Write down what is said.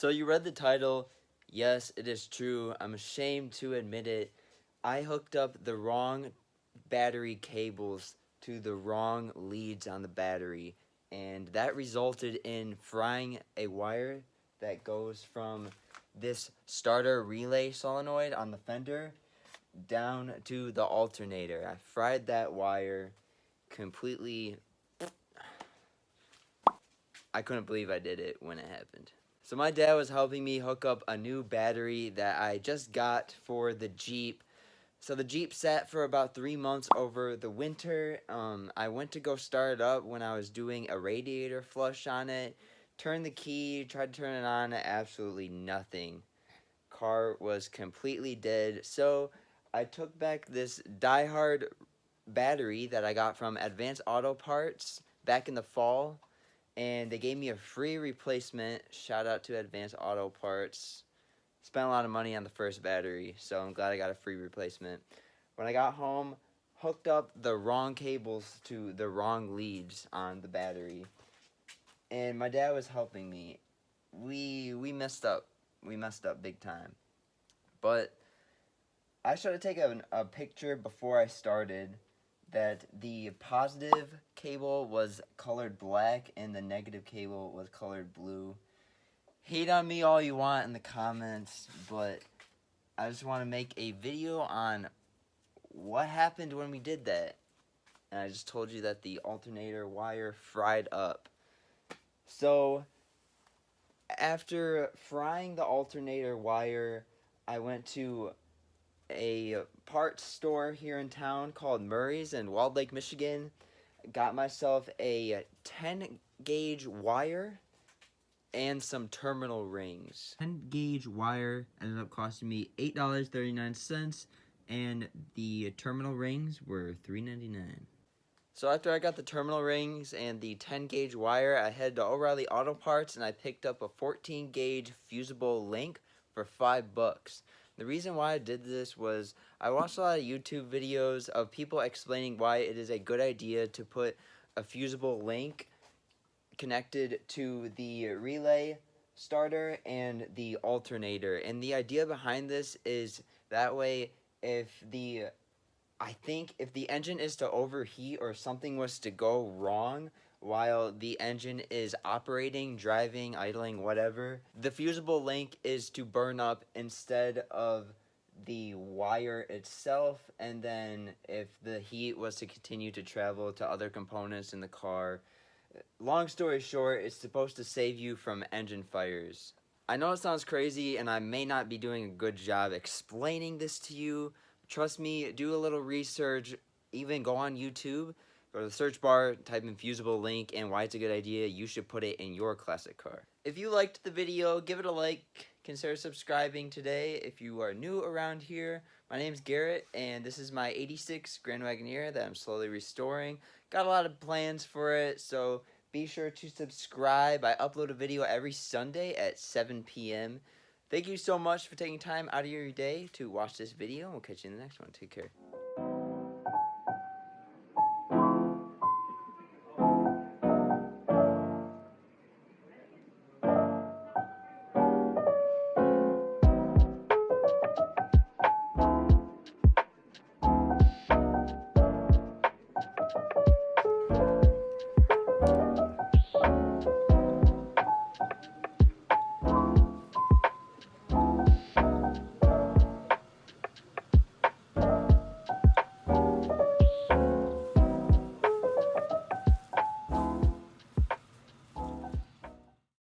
So you read the title. Yes, it is true. I'm ashamed to admit it. I hooked up the wrong battery cables to the wrong leads on the battery, and that resulted in frying a wire that goes from this starter relay solenoid on the fender down to the alternator. I fried that wire completely. I couldn't believe I did it when it happened. So my dad was helping me hook up a new battery that I just got for the Jeep. So the Jeep sat for about 3 months over the winter. I went to go start it up when I was doing a radiator flush on it. Turned the key, tried to turn it on, absolutely nothing. Car was completely dead. So I took back this diehard battery that I got from Advanced Auto Parts back in the fall, and they gave me a free replacement. Shout out to Advanced Auto Parts. Spent a lot of money on the first battery, so I'm glad I got a free replacement. When I got home, hooked up the wrong cables to the wrong leads on the battery, and my dad was helping me. We messed up. We messed up big time. But I should have taken a picture before I started that the positive cable was colored black and the negative cable was colored blue. Hate on me all you want in the comments, but I just want to make a video on what happened when we did that. And I just told you that the alternator wire fried up. So after frying the alternator wire, I went to a parts store here in town called Murray's in Walled Lake, Michigan. Got myself a 10 gauge wire and some terminal rings. 10 gauge wire ended up costing me $8.39, and the terminal rings were $3.99. So after I got the terminal rings and the 10 gauge wire, I headed to O'Reilly Auto Parts and I picked up a 14 gauge fusible link for $5. The reason why I did this was I watched a lot of YouTube videos of people explaining why it is a good idea to put a fusible link connected to the relay starter and the alternator. And the idea behind this is that way if the engine is to overheat or something was to go wrong while the engine is operating, driving, idling, whatever, the fusible link is to burn up instead of the wire itself. And then if the heat was to continue to travel to other components in the car, long story short, it's supposed to save you from engine fires. I know it sounds crazy and I may not be doing a good job explaining this to you. Trust me, do a little research, even go on YouTube, go to the search bar, type in fusible link and why it's a good idea. You should put it in your classic car. If you liked the video, give it a like, consider subscribing today. If you are new around here, my name's Garrett and this is my 86 Grand Wagoneer that I'm slowly restoring. Got a lot of plans for it, so be sure to subscribe. I upload a video every Sunday at 7 p.m. Thank you so much for taking time out of your day to watch this video. We'll catch you in the next one. Take care.